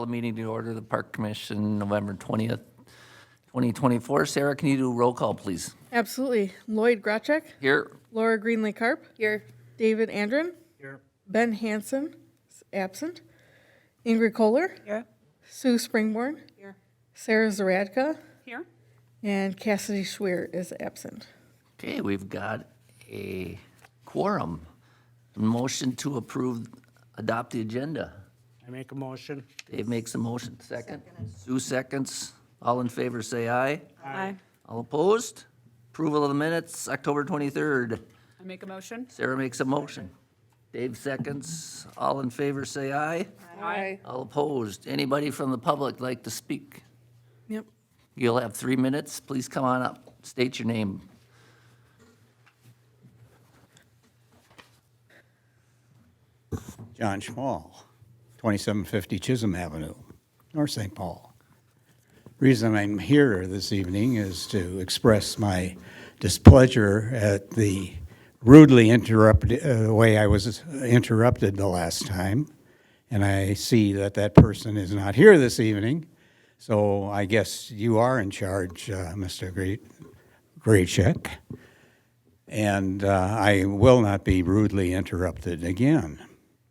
The meeting to order the Park Commission, November 20th, 2024. Sarah, can you do a roll call, please? Absolutely. Lloyd Grotchek. Here. Laura Greenlee Carp. Here. David Andren. Here. Ben Hansen is absent. Ingrid Kohler. Here. Sue Springborn. Here. Sarah Zaradka. Here. And Cassidy Schwer is absent. Okay, we've got a quorum. Motion to approve, adopt the agenda. I make a motion. Dave makes a motion. Second. Sue seconds. All in favor, say aye. Aye. All opposed? Approval of the minutes, October 23rd. I make a motion. Sarah makes a motion. Dave seconds. All in favor, say aye. Aye. All opposed? Anybody from the public like to speak? Yep. You'll have 3 minutes. Please come on up. State your name. John Schmall, 2750 Chisholm Avenue, North St. Paul. Reason I'm here this evening is to express my displeasure at the rudely interrupted way I was interrupted the last time. And I see that that person is not here this evening. So I guess you are in charge, Mr. Graycheck. And I will not be rudely interrupted again.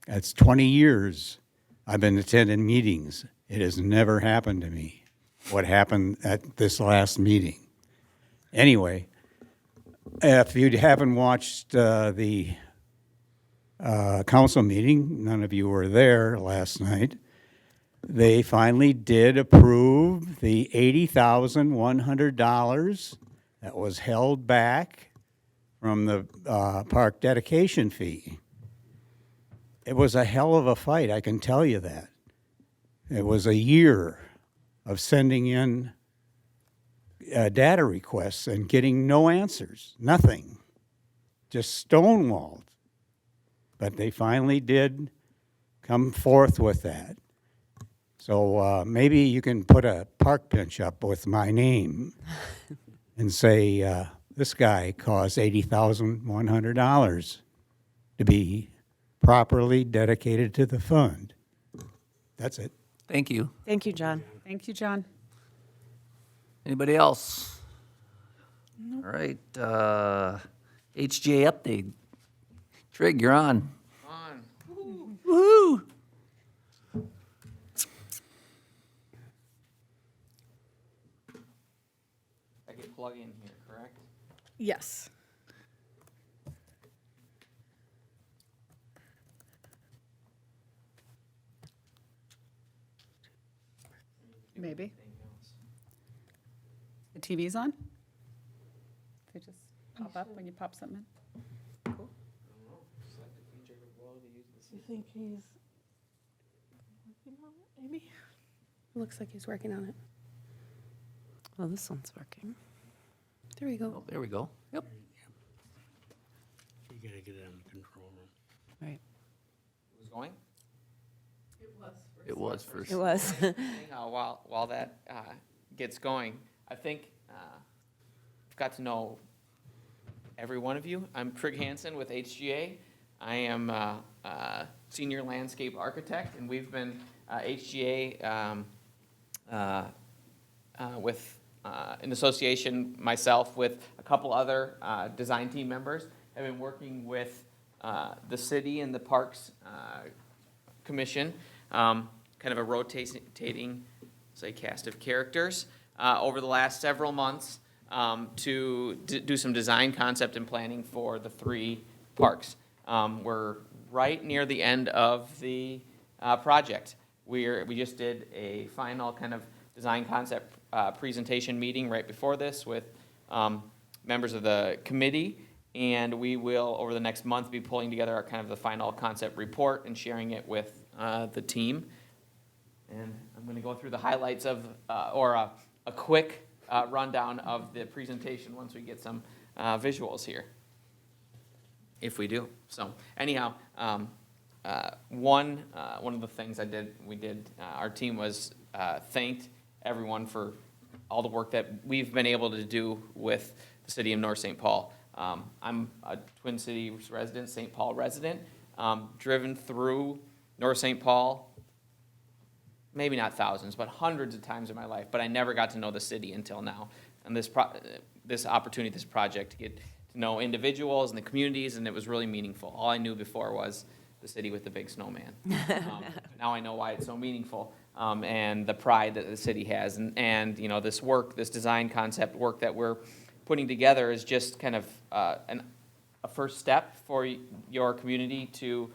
That's 20 years I've been attending meetings. It has never happened to me, what happened at this last meeting. Anyway, if you haven't watched the council meeting, none of you were there last night, they finally did approve the $80,100 that was held back from the park dedication fee. It was a hell of a fight, I can tell you that. It was a year of sending in data requests and getting no answers, nothing, just stonewalled. But they finally did come forth with that. So maybe you can put a park bench up with my name and say, this guy cost $80,100 to be properly dedicated to the fund. That's it. Thank you. Thank you, John. Thank you, John. Anybody else? All right, HGA update. Trig, you're on. Woo-hoo. I can plug in here, correct? Yes. Maybe. The TV's on? They just pop up when you pop something in? You think he's working on it, maybe? Looks like he's working on it. Well, this one's working. There we go. Oh, there we go. Yep. You gotta get it in the control room. Right. Who's going? It was first. It was. Anyhow, while that gets going, I think I've got to know every one of you. I'm Trig Hansen with HGA. I am senior landscape architect, and we've been HGA with in association myself with a couple other design team members. Have been working with the city and the Parks Commission, kind of a rotating, say, cast of characters over the last several months to do some design concept and planning for the 3 parks. We're right near the end of the project. We just did a final kind of design concept presentation meeting right before this with members of the committee, and we will over the next month be pulling together our kind of the final concept report and sharing it with the team. And I'm going to go through the highlights of or a quick rundown of the presentation once we get some visuals here, if we do. So anyhow, one of the things we did, our team was thanked everyone for all the work that we've been able to do with the city of North St. Paul. I'm a Twin Cities resident, St. Paul resident, driven through North St. Paul maybe not thousands, but hundreds of times in my life, but I never got to know the city until now. And this opportunity, this project, to get to know individuals and the communities, and it was really meaningful. All I knew before was the city with the big snowman. Now I know why it's so meaningful, and the pride that the city has. And you know, this work, this design concept work that we're putting together is just kind of a first step for your community to,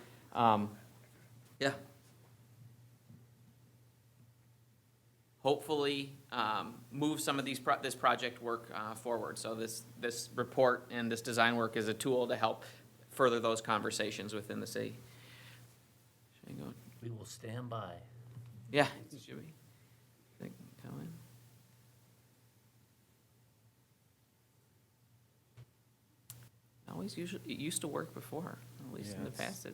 hopefully move some of this project work forward. So this report and this design work is a tool to help further those conversations within the city. Should I go? We will stand by. Yeah, should we? Think, tell him? Always usually, it used to work before, at least in the past.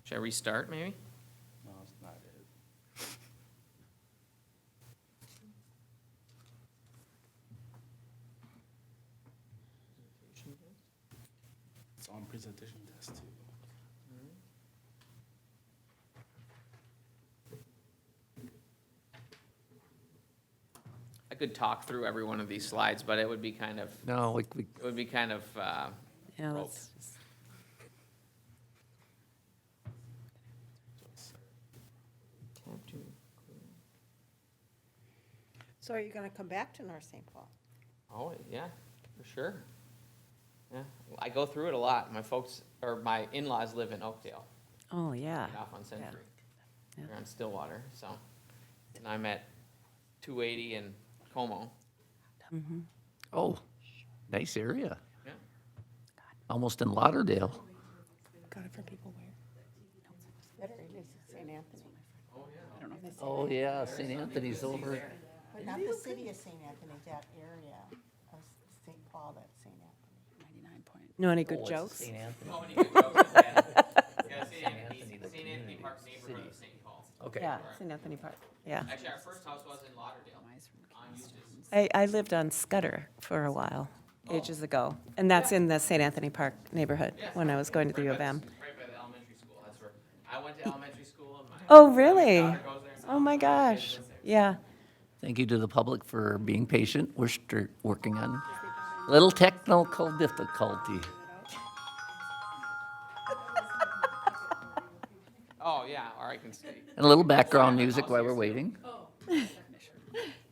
Should I restart maybe? No, it's not it. It's on presentation test too. I could talk through every one of these slides, but it would be kind of, No, we, it would be kind of, Yeah, rope. that's just, So are you going to come back to North St. Paul? Oh, yeah, for sure. Yeah, I go through it a lot. My folks, or my in-laws live in Oakdale, oh, yeah. right off on Century. Yeah. They're on Stillwater, so. And I'm at 280 in Como. oh, nice area. Yeah. Almost in Lauderdale. Got it for people where? Better, it is St. Anthony. Oh, yeah, St. Anthony's over. But not the city of St. Anthony, that area of St. Paul, that's St. Anthony. 99 point. Know any Oh, good it's jokes? St. Anthony. Oh, any good jokes? Yeah, St. Anthony Park's neighborhood of St. Paul. Okay. Yeah, St. Anthony Park, yeah. Actually, our first house was in Lauderdale, on Eustis. I lived on Scudder for a while, ages ago, and that's in the St. Anthony Park neighborhood when I was going to the U of M. Right by the elementary school, that's where, I went to elementary school and my. Oh, really? daughter goes there now. Oh, my gosh, yeah. Thank you to the public for being patient. We're working on a little technical difficulty. Oh, yeah, or I can stay. And a little background music while we're waiting.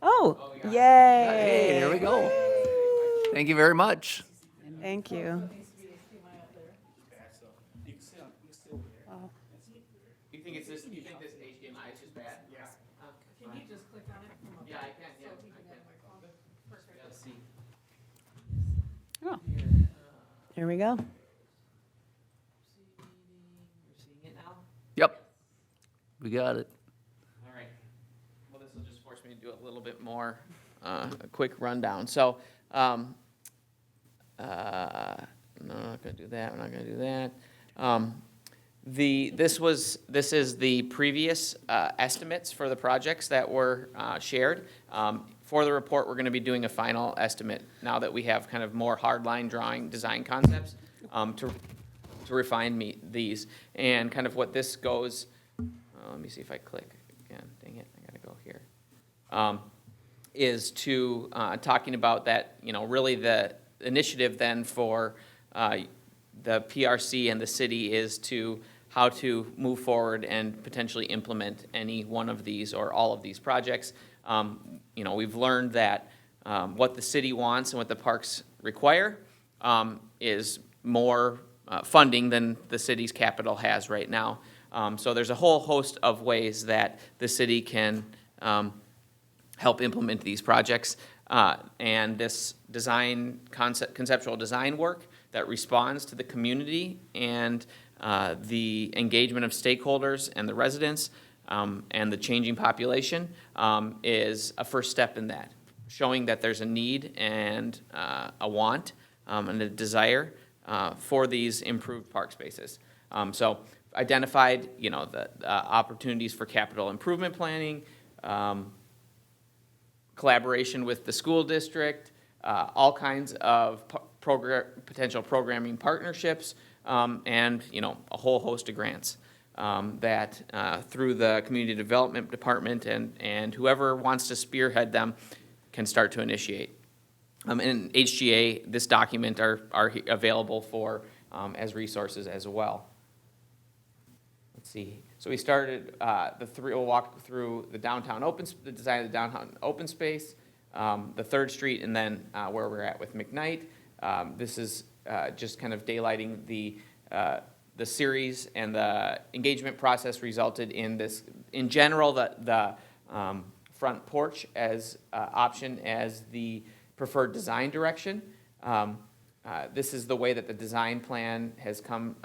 Oh, yay. Hey, there we go. Thank you very much. Thank you. You think this HDMI is just bad? Yeah. Can you just click on it? Yeah, I can, yeah. Let's see. Oh, Here we go. You're seeing it now? Yep, we got it. All right. Well, this will just force me to do a little bit more, a quick rundown. So, no, I'm not gonna do that, we're not gonna do that. This is the previous estimates for the projects that were shared. For the report, we're gonna be doing a final estimate now that we have kind of more hardline drawing design concepts to refine these. And kind of what this goes, let me see if I click again, dang it, I gotta go here. Is to talking about that, you know, really the initiative then for the PRC and the city is to how to move forward and potentially implement any one of these or all of these projects. You know, we've learned that what the city wants and what the parks require is more funding than the city's capital has right now. So there's a whole host of ways that the city can help implement these projects. And this conceptual design work that responds to the community and the engagement of stakeholders and the residents and the changing population is a first step in that, showing that there's a need and a want and a desire for these improved park spaces. So identified, you know, the opportunities for capital improvement planning, collaboration with the school district, all kinds of potential programming partnerships, and, you know, a whole host of grants. that through the Community Development Department and whoever wants to spearhead them can start to initiate. And HGA, this document are available for, as resources as well. Let's see. So we started we'll walk through the the design of the downtown open space, the 3rd Street, and then where we're at with McKnight. This is just kind of daylighting the series and the engagement process resulted in this. In general, the front porch as option as the preferred design direction. This is the way that the design plan has come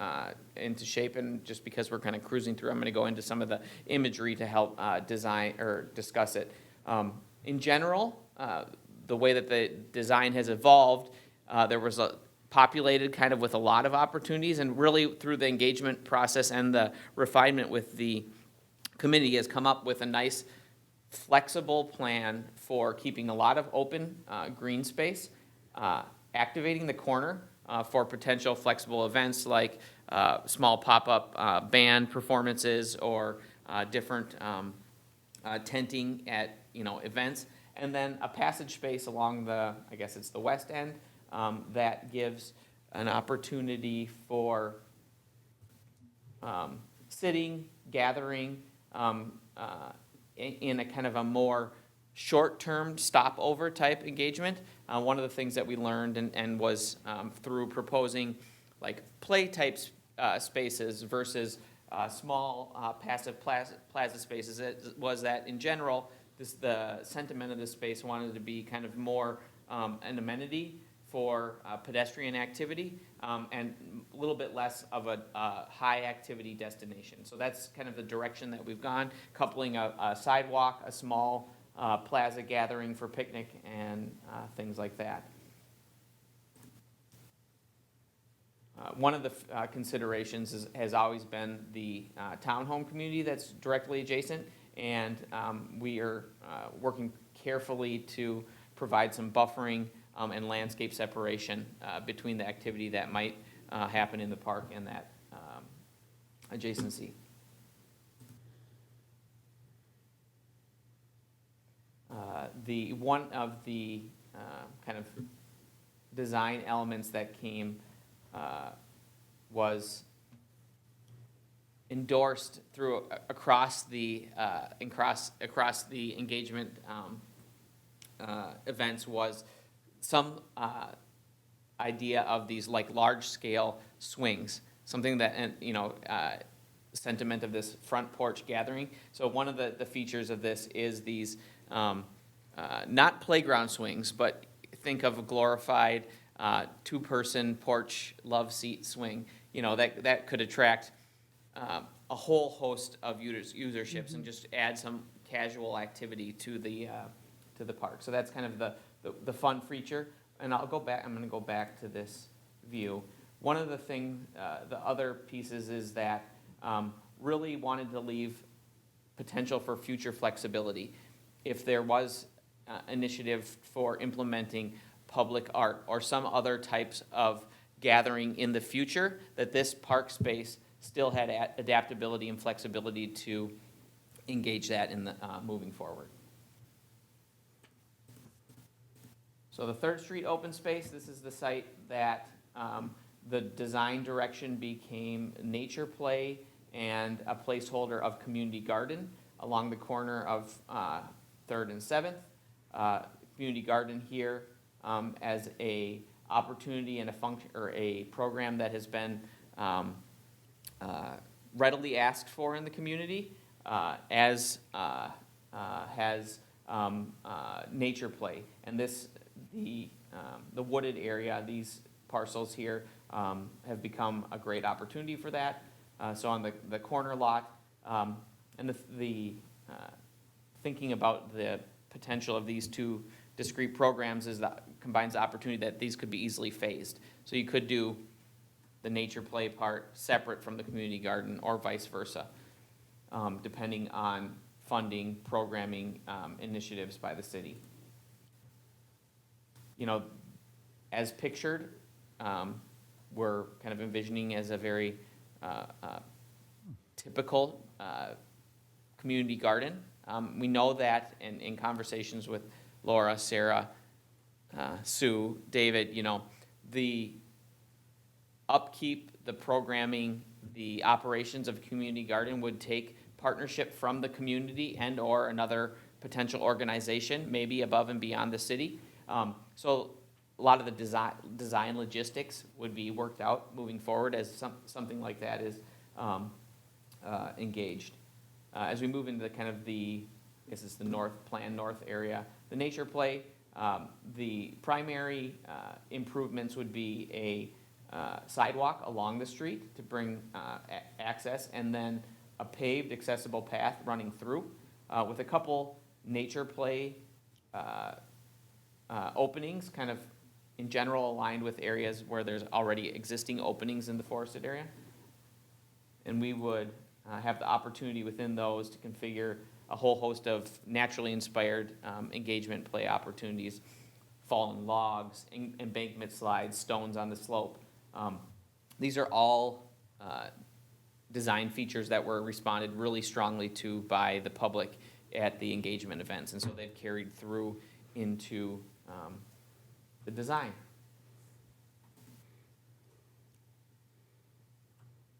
into shape, and just because we're kind of cruising through, I'm going to go into some of the imagery to help design or discuss it. In general, the way that the design has evolved, there was populated kind of with a lot of opportunities, and really through the engagement process and the refinement with the committee has come up with a nice flexible plan for keeping a lot of open green space, activating the corner for potential flexible events like small pop-up band performances or different tenting at events, and then a passage space along I guess it's the west end that gives an opportunity for sitting, gathering, in a kind of a more short-term stopover type engagement. One of the things that we learned and was through proposing like play type spaces versus small passive plaza spaces was that in general the sentiment of this space wanted to be kind of more an amenity for pedestrian activity and a little bit less of a high activity destination. So that's kind of the direction that we've gone, coupling a sidewalk, a small plaza gathering for picnic and things like that. One of the considerations has always been the townhome community that's directly adjacent, and we are working carefully to provide some buffering and landscape separation between the activity that might happen in the park and that adjacency. The one of the kind of design elements that came was endorsed through across the engagement events was some idea of these like large scale swings, something that sentiment of this front porch gathering. So one of the features of this is these not playground swings, but think of a glorified two-person porch love seat swing. That could attract a whole host of userships and just add some casual activity to the park. So that's kind of the fun feature. And I'm going to go back to this view. One of the other pieces is that really wanted to leave potential for future flexibility. If there was initiative for implementing public art or some other types of gathering in the future, that this park space still had adaptability and flexibility to engage that in the moving forward. So the 3rd Street open space, this is the site that the design direction became nature play and a placeholder of community garden along the corner of 3rd and 7th. Community garden here as a opportunity and a function or a program that has been readily asked for in the community, as has nature play. And the wooded area, these parcels here, have become a great opportunity for that. So on the corner lot, and the thinking about the potential of these two discrete programs is that combines the opportunity that these could be easily phased. So you could do the nature play part separate from the community garden or vice versa, depending on funding, programming initiatives by the city. As pictured, we're kind of envisioning as a very typical community garden. We know that in conversations with Laura, Sarah, Sue, David, you know, the upkeep, the programming, the operations of a community garden would take partnership from the community and/or another potential organization, maybe above and beyond the city. So a lot of the design logistics would be worked out moving forward as something like that is engaged. As we move into kind of I guess it's the Plan North area, the nature play, the primary improvements would be a sidewalk along the street to bring access, and then a paved accessible path running through with a couple nature play openings, kind of in general aligned with areas where there's already existing openings in the forested area. And we would have the opportunity within those to configure a whole host of naturally inspired engagement play opportunities, fallen logs, embankment slides, stones on the slope. These are all design features that were responded really strongly to by the public at the engagement events, and so they've carried through into the design.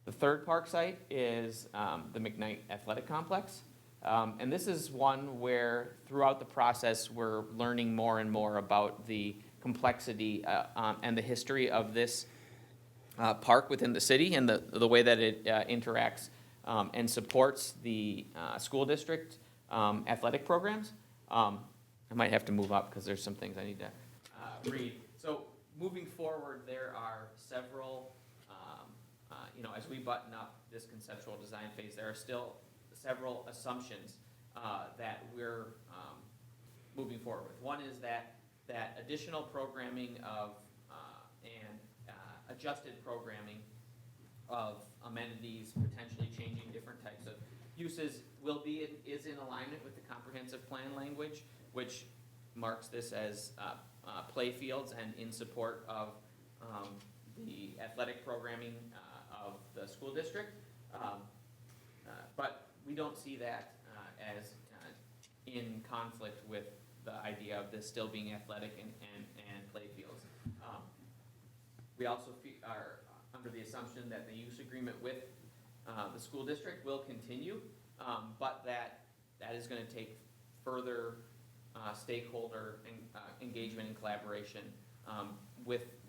The third park site is the McKnight Athletic Complex. And this is one where throughout the process, we're learning more and more about the complexity and the history of this park within the city and the way that it interacts and supports the school district athletic programs. I might have to move up because there's some things I need to read. So moving forward, there are several, as we button up this conceptual design phase, there are still several assumptions that we're moving forward with. One is that additional programming of and adjusted programming of amenities, potentially changing different types of uses, is in alignment with the comprehensive plan language, which marks this as play fields and in support of the athletic programming of the school district. But we don't see that as in conflict with the idea of this still being athletic and play fields. We also are under the assumption that the use agreement with the school district will continue, but that is going to take further stakeholder engagement and collaboration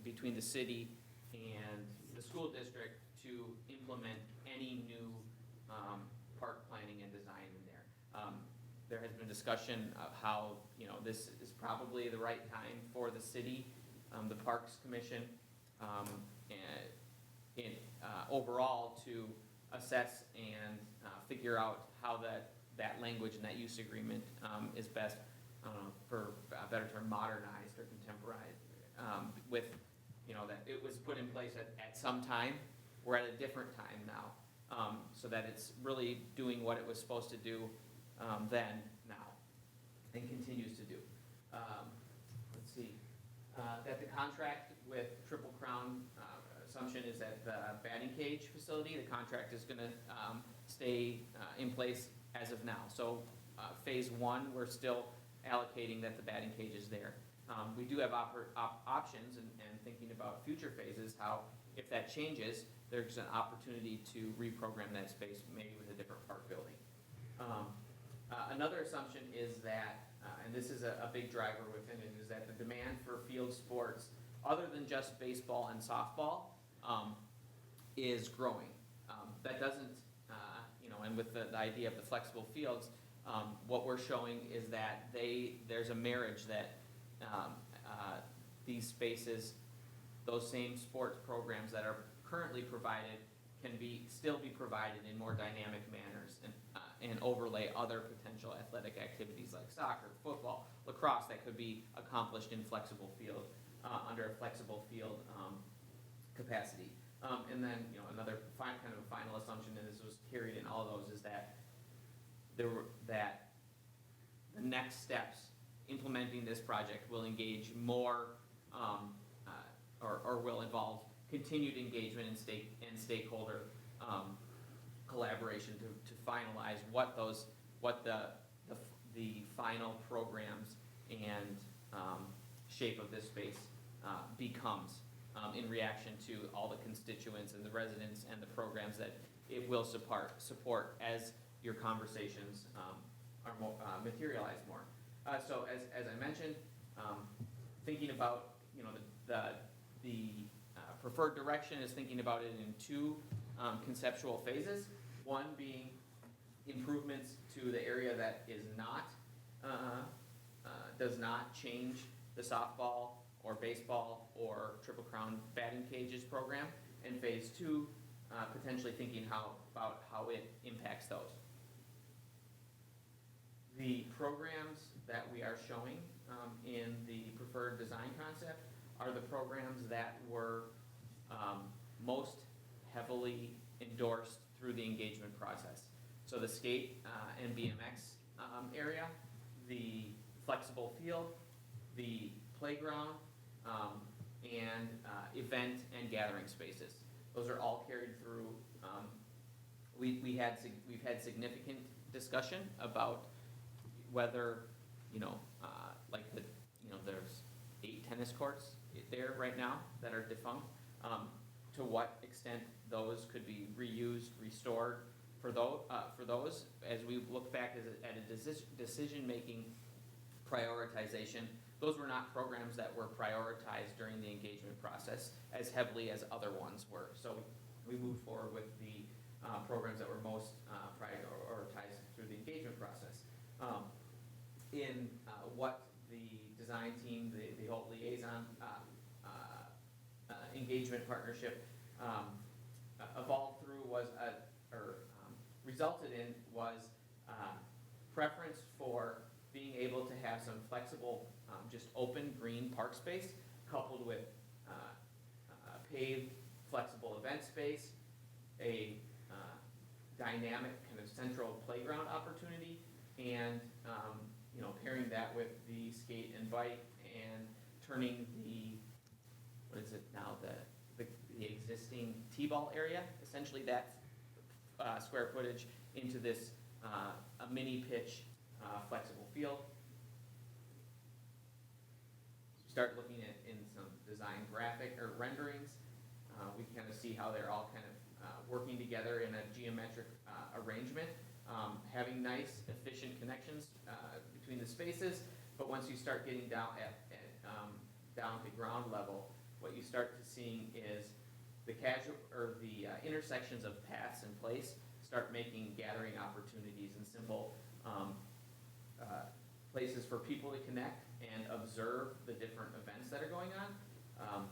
between the city and the school district to implement any new park planning and design in there. There has been discussion of how this is probably the right time for the city, the Parks Commission, and overall to assess and figure out how that language and that use agreement is best, for a better term, modernized or contemporized, with that it was put in place at some time. We're at a different time now, so that it's really doing what it was supposed to do then, now, and continues to do. Let's see. That the contract with Triple Crown, assumption is that the batting cage facility, the contract is going to stay in place as of now. So phase one, we're still allocating that the batting cage is there. We do have options and thinking about future phases, how if that changes, there's an opportunity to reprogram that space maybe with a different park building. Another assumption is that, and this is a big driver within it, is that the demand for field sports, other than just baseball and softball, is growing. That doesn't, and with the idea of the flexible fields, what we're showing is that there's a marriage that these spaces, those same sports programs that are currently provided can still be provided in more dynamic manners and overlay other potential athletic activities like soccer, football, lacrosse that could be accomplished in flexible field, under a flexible field capacity. And then, another kind of a final assumption, and this was carried in all of those, is that the next steps implementing this project will engage more, or will involve continued engagement and stakeholder collaboration to finalize what the final programs and shape of this space becomes in reaction to all the constituents and the residents and the programs that it will support as your conversations are materialize more. So as I mentioned, thinking about, you know, the preferred direction is thinking about it in two conceptual phases. One being improvements to the area that is not, does not change the softball or baseball or Triple Crown batting cages program. And phase two, potentially thinking about how it impacts those. The programs that we are showing in the preferred design concept are the programs that were most heavily endorsed through the engagement process. So the skate and BMX area, the flexible field, the playground, and event and gathering spaces. Those are all carried through. We've had significant discussion about whether, there's 8 tennis courts there right now that are defunct. To what extent those could be reused, restored for those, as we look back at a decision-making prioritization, those were not programs that were prioritized during the engagement process as heavily as other ones were. So we moved forward with the programs that were most prioritized through the engagement process. In what the design team, the whole liaison engagement partnership evolved through resulted in was preference for being able to have some flexible, just open green park space coupled with paved flexible event space, a dynamic kind of central playground opportunity, and pairing that with the skate and bike and turning the, what is it now, the existing T-ball area, essentially that square footage, into this a mini pitch flexible field. Start looking at in some design graphic or renderings, we kind of see how they're all kind of working together in a geometric arrangement, having nice efficient connections between the spaces. But once you start getting down down to ground level, what you start to seeing is the intersections of paths in place start making gathering opportunities and simple places for people to connect and observe the different events that are going on.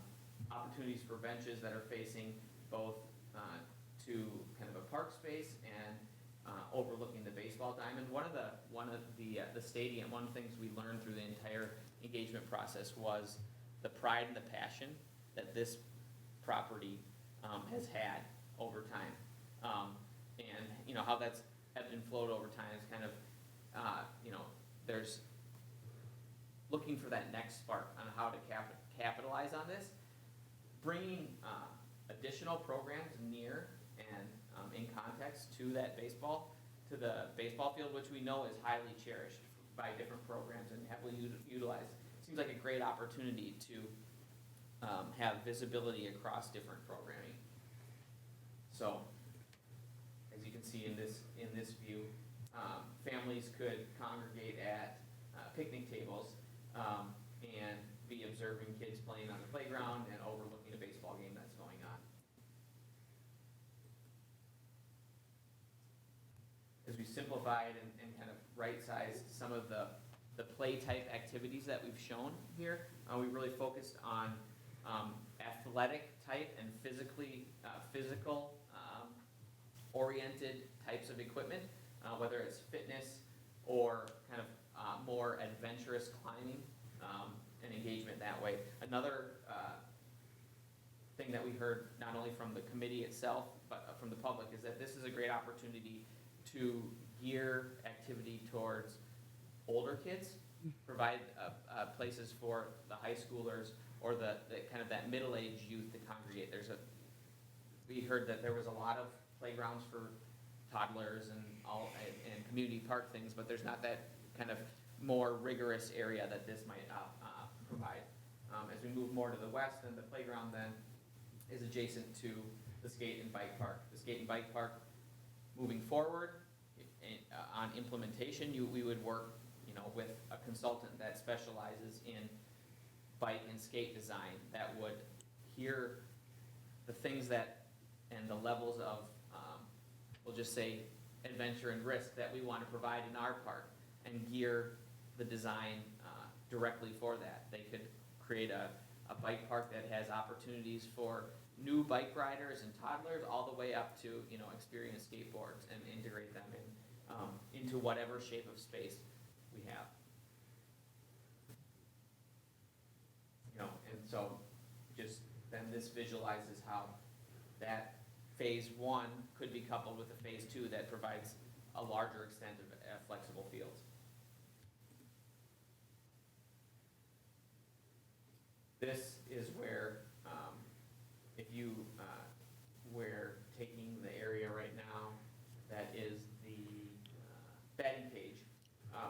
Opportunities for benches that are facing both to kind of a park space and overlooking the baseball diamond. One of the stadium, one of the things we learned through the entire engagement process was the pride and the passion that this property has had over time. And how that's ebbed and flowed over time is kind of, there's looking for that next spark on how to capitalize on this, bringing additional programs near and in context to the baseball field, which we know is highly cherished by different programs and heavily utilized. Seems like a great opportunity to have visibility across different programming. So, as you can see in this view, families could congregate at picnic tables and be observing kids playing on the playground and overlooking a baseball game that's going on. As we simplified and kind of right-sized some of the play-type activities that we've shown here, we really focused on athletic type and physical oriented types of equipment, whether it's fitness or kind of more adventurous climbing and engagement that way. Another thing that we heard not only from the committee itself but from the public is that this is a great opportunity to gear activity towards older kids, provide places for the high schoolers or the kind of that middle-aged youth to congregate. We heard that there was a lot of playgrounds for toddlers and all, and community park things, but there's not that kind of more rigorous area that this might provide. As we move more to the west, then the playground then is adjacent to the skate and bike park. The skate and bike park, moving forward, on implementation, we would work, with a consultant that specializes in bike and skate design that would hear the things that, and the levels of, we'll just say, adventure and risk that we want to provide in our park, and gear the design directly for that. They could create a bike park that has opportunities for new bike riders and toddlers, all the way up to, experienced skateboards, and integrate them into whatever shape of space we have. And so just then this visualizes how that phase one could be coupled with a phase two that provides a larger extent of flexible fields. This is where, if you were taking the area right now, that is the batting cage,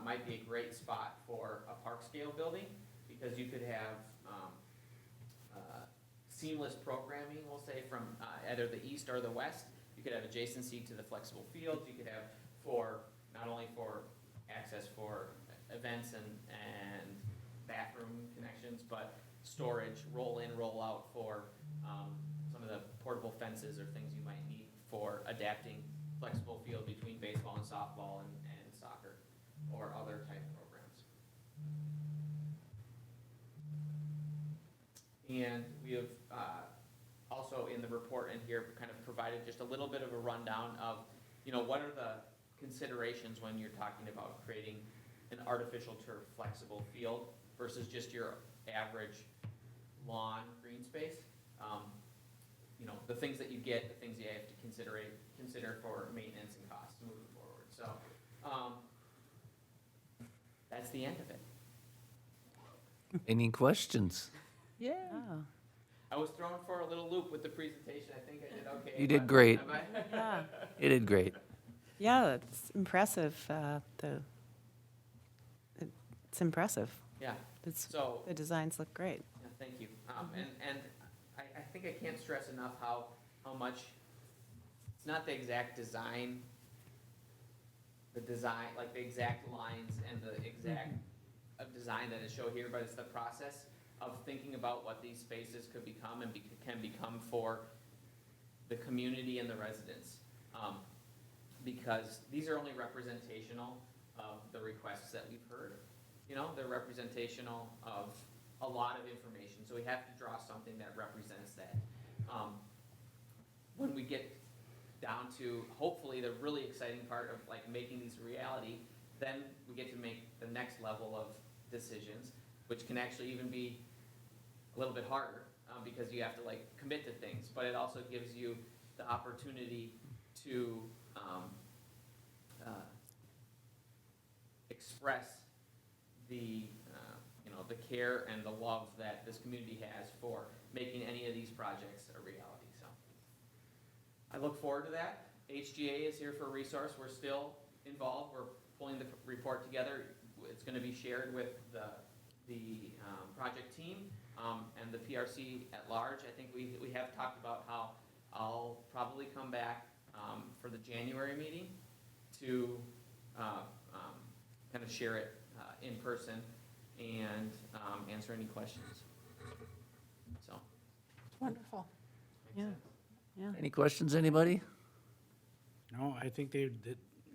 might be a great spot for a park scale building, because you could have seamless programming, we'll say, from either the east or the west. You could have adjacency to the flexible fields. You could have not only for access for events and bathroom connections, but storage, roll in, roll out for some of the portable fences or things you might need for adapting flexible field between baseball and softball and soccer or other type programs. And we have also in the report in here kind of provided just a little bit of a rundown of, what are the considerations when you're talking about creating an artificial turf flexible field versus just your average lawn green space. The things that you get, the things you have to consider for maintenance and costs moving forward. So that's the end of it. Any questions? Yeah. Oh, I was thrown for a little loop with the presentation. I think I did okay. You did but- great. yeah. You did great. Yeah, it's impressive. It's impressive. Yeah, It's, so, the designs look great. yeah, thank you. And I think I can't stress enough how much, it's not the exact design, like the exact lines and the exact design that is shown here, but it's the process of thinking about what these spaces could become and can become for the community and the residents. Because these are only representational of the requests that we've heard. They're representational of a lot of information, so we have to draw something that represents that. When we get down to hopefully the really exciting part of like making these a reality, then we get to make the next level of decisions, which can actually even be a little bit harder because you have to like commit to things, but it also gives you the opportunity to express the the care and the love that this community has for making any of these projects a reality. So I look forward to that. HGA is here for a resource. We're still involved. We're pulling the report together. It's going to be shared with the project team and the PRC at large. I think we have talked about how I'll probably come back for the January meeting to kind of share it in person and answer any questions. So. Wonderful. Yeah, yeah. Any questions, anybody? No, I think him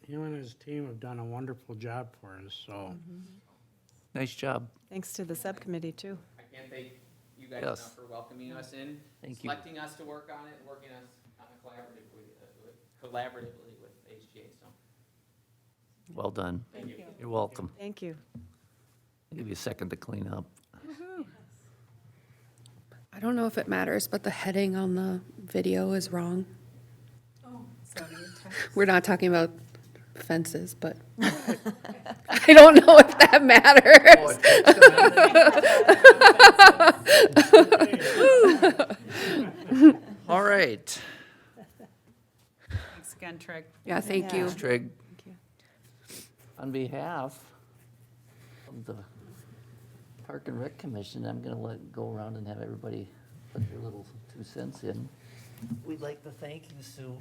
and his team have done a wonderful job for us, so. Nice job. Thanks to the subcommittee, too. I can't thank you guys Yes. enough for welcoming us in, Thank you. selecting us to work on it, and working us collaboratively with HGA. So Well done. thank you. You're welcome. Thank you. I'll give you a second to clean up. I don't know if it matters, but the heading on the video is wrong. We're not talking about fences, but I don't know if that matters. All right. Thanks, again, Trig. Yeah, thank you. Trig, Thank you. on behalf of the Park and Rec Commission, I'm gonna go around and have everybody put their little 2 cents in. We'd like to thank you, Sue,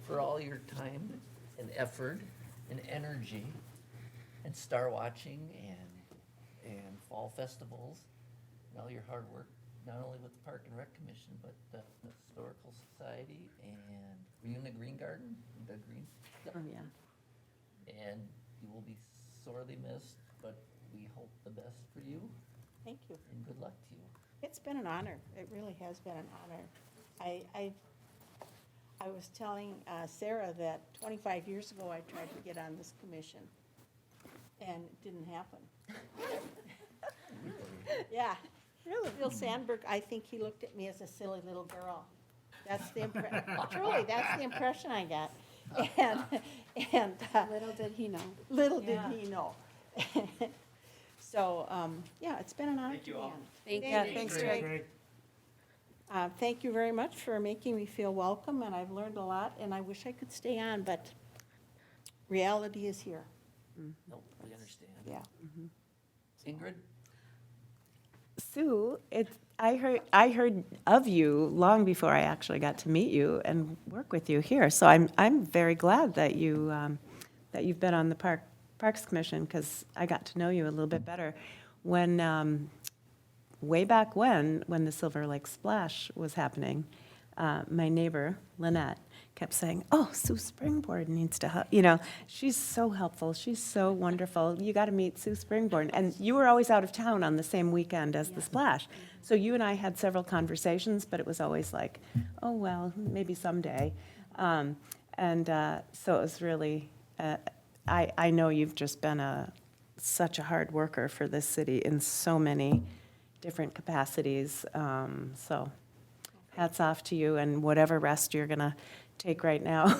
for all your time and effort and energy and star watching and fall festivals and all your hard work, not only with the Park and Rec Commission, but the Historical Society and, were you in the Green Garden? The Green? Yep. Oh, yeah. And you will be sorely missed, but we hope the best for you Thank you. and good luck to you. It's been an honor. It really has been an honor. I was telling Sarah that 25 years ago, I tried to get on this commission, and it didn't happen. Yeah. Really? Bill Sandberg, I think he looked at me as a silly little girl. That's the truly, that's the impression I got. And Little did he know. little did he know. So, yeah, it's been an honor to be on. Thank you. Yeah, thanks, Greg. Greg. Thank you very much for making me feel welcome, and I've learned a lot, and I wish I could stay on, but reality is here. Nope, we understand. Yeah. Ingrid? Sue, I heard of you long before I actually got to meet you and work with you here. So I'm very glad that you've been on the Parks Commission, because I got to know you a little bit better when way back when the Silver Lake Splash was happening. My neighbor Lynette kept saying, "Oh, Sue Springboard needs to help." She's so helpful. She's so wonderful. You got to meet Sue Springboard. And you were always out of town on the same weekend as the Splash. So you and I had several conversations, but it was always like, "Oh, well, maybe someday." So it was really, I know you've just been such a hard worker for this city in so many different capacities. So hats off to you, and whatever rest you're going to take right now,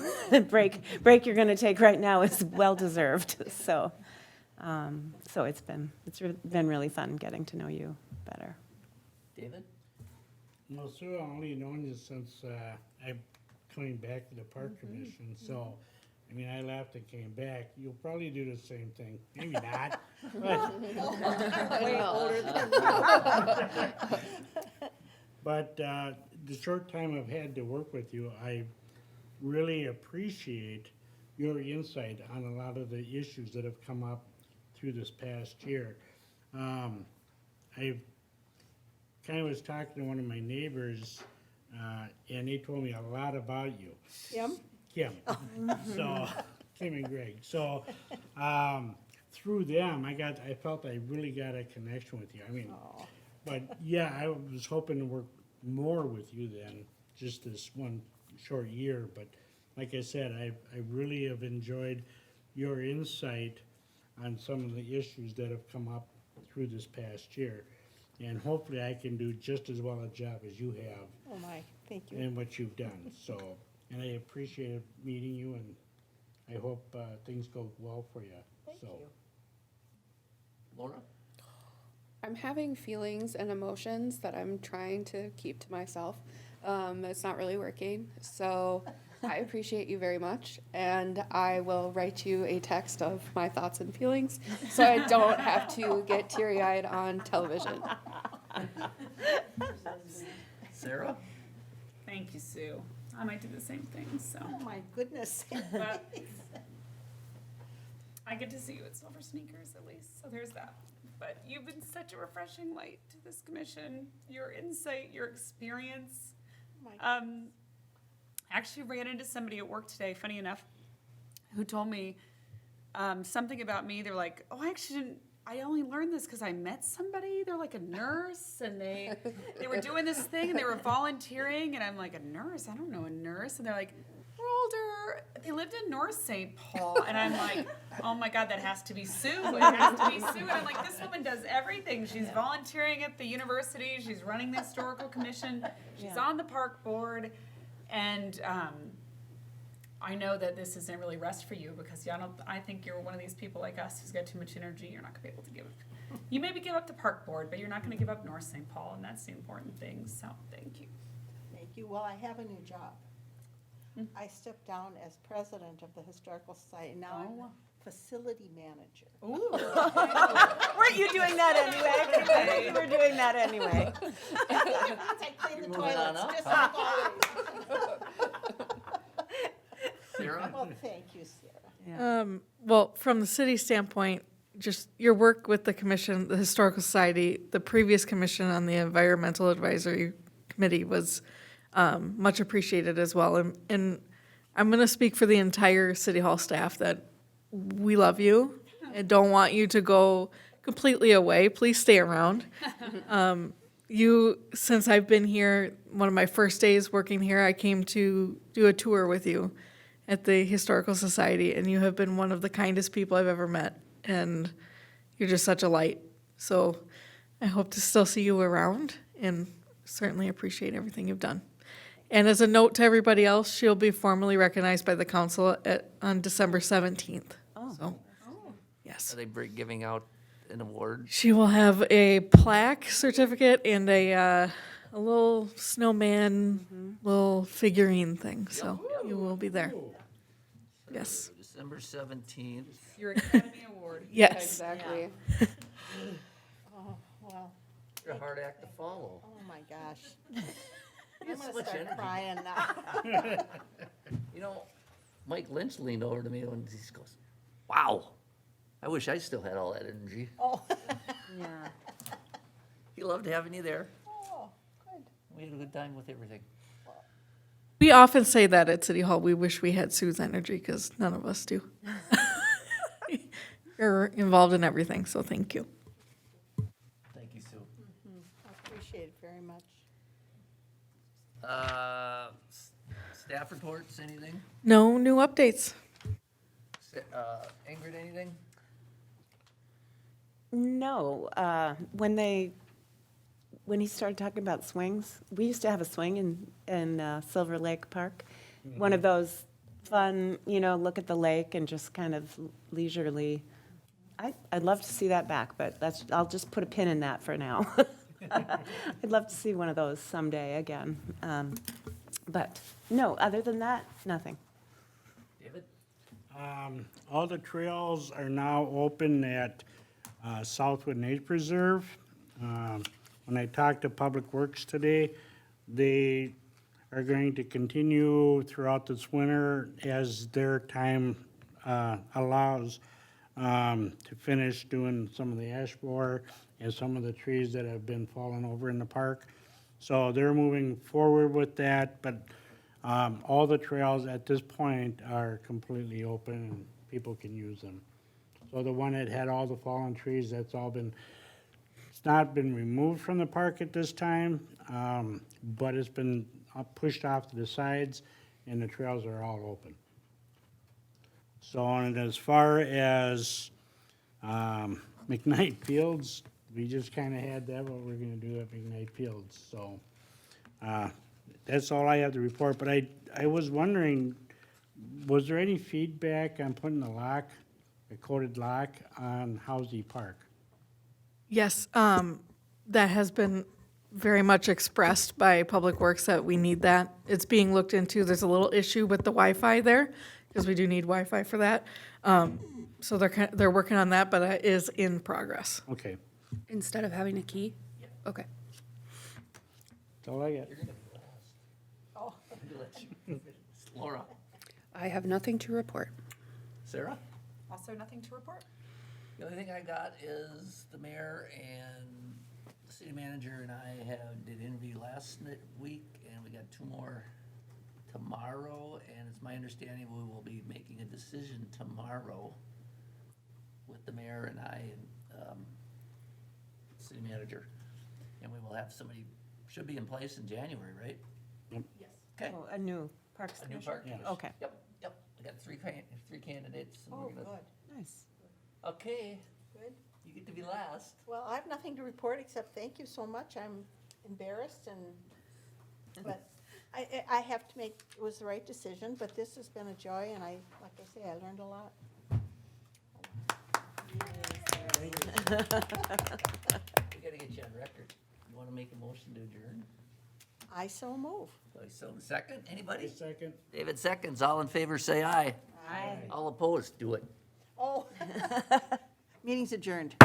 break you're going to take right now is well-deserved. So it's been really fun getting to know you better. David? Well, Sue, I've only known you since I'm coming back to the Park Commission, so, I mean, I left and came back. You'll probably do the same thing. Maybe not, but the short time I've had to work with you, I really appreciate your insight on a lot of the issues that have come up through this past year. I kind of was talking to one of my neighbors, and they told me a lot about you. Kim? Kim. So, Kim and Greg. So, through them, I felt I really got a connection with you. I mean, but yeah, I was hoping to work more with you than just this one short year. But like I said, I really have enjoyed your insight on some of the issues that have come up through this past year. And hopefully I can do just as well a job as you have Oh, my, thank you. and what you've done. So, and I appreciated meeting you, and I hope things go well for you. Thank So, you. Laura? I'm having feelings and emotions that I'm trying to keep to myself. It's not really working. So I appreciate you very much. And I will write you a text of my thoughts and feelings so I don't have to get teary-eyed on television. Sarah? Thank you, Sue. I might do the same thing, so. Oh, my goodness. But I get to see you at Silver Sneakers at least, so there's that. But you've been such a refreshing light to this commission. Your insight, your experience. My I actually ran into somebody at work today, funny enough, who told me something about me. They're like, "Oh, I only learned this because I met somebody. They're like a nurse, and they were doing this thing, and they were volunteering." And I'm like, "A nurse? I don't know a nurse." And they're like, "We're older. They lived in North St. Paul." And I'm like, "Oh my God, that has to be Sue. It has to be Sue." And I'm like, "This woman does everything. She's volunteering at the university. She's running the historical commission. She's on the park board." And I know that this isn't really rest for you because I think you're one of these people like us who's got too much energy. You're not going to be able to give. You maybe give up the park board, but you're not going to give up North St. Paul, and that's the important thing. So thank you. Thank you. Well, I have a new job. I stepped down as president of the Historical Society. Now I'm a facility manager. Weren't you doing that anyway? You were doing that anyway. I clean the Moving on toilets, up, just huh? like always. Sarah? Well, thank you, Sarah. Well, from the city standpoint, just your work with the commission, the Historical Society, the previous commission on the Environmental Advisory Committee was much appreciated as well. And I'm going to speak for the entire City Hall staff that we love you and don't want you to go completely away. Please stay around. Since I've been here, one of my first days working here, I came to do a tour with you at the Historical Society, and you have been one of the kindest people I've ever met, and you're just such a light. So I hope to still see you around, and certainly appreciate everything you've done. And as a note to everybody else, she'll be formally recognized by the council on December 17th. So, yes. Are they giving out an award? She will have a plaque certificate and a little snowman, little figurine thing, so you will be there. Yes. December 17th. Your Academy Award. Yes. Exactly. Oh, well, You're a hard act to follow. oh my gosh. You I'm have so gonna much start energy. crying now. You know, Mike Lynch leaned over to me and he goes, wow, I wish I still had all that energy. Oh, Yeah. He loved having you there. oh, good. We had a good time with everything. We often say that at City Hall, we wish we had Sue's energy, because none of us do. You're involved in everything, so thank you. Thank you, Sue. I appreciate it very much. Staff reports, anything? No new updates. Ingrid, anything? No, when he started talking about swings, we used to have a swing in Silver Lake Park. One of those fun, look at the lake and just kind of leisurely. I'd love to see that back, but I'll just put a pin in that for now. I'd love to see one of those someday again. But no, other than that, nothing. David? All the trails are now open at Southwood Nature Preserve. When I talked to Public Works today, they are going to continue throughout this winter as their time allows to finish doing some of the ash borer and some of the trees that have been falling over in the park. So they're moving forward with that, but all the trails at this point are completely open and people can use them. So the one that had all the fallen trees, it's not been removed from the park at this time, but it's been pushed off to the sides and the trails are all open. So, and as far as McKnight Fields, we just kind of had that, what we're gonna do at McKnight Fields, so. That's all I have to report, but I was wondering, was there any feedback on putting a coated lock on Housie Park? Yes, that has been very much expressed by Public Works that we need that. It's being looked into. There's a little issue with the Wi-Fi there, because we do need Wi-Fi for that. So they're working on that, but it is in progress. Okay, Instead of having a key? Okay. that's all I got. Laura? I have nothing to report. Sarah? Also nothing to report? The only thing I got is the mayor and the city manager and I did interview last week, and we got 2 more tomorrow, and it's my understanding we will be making a decision tomorrow with the mayor and I and city manager. And we will have somebody, should be in place in January, right? Yep. Okay. Oh, a new Parks A new Commission? park commission. Okay, Yep. I got three candidates. And Oh, we're gonna, good, nice. okay, good. you get to be last. Well, I have nothing to report except thank you so much. I'm embarrassed but I have to make, it was the right decision, but this has been a joy and like I say, I learned a lot. We gotta get you on record. You wanna make a motion to adjourn? I so move. So second, anybody? Second. David seconds, all in favor, say aye. Aye. All opposed, do it. Oh. Meeting's adjourned.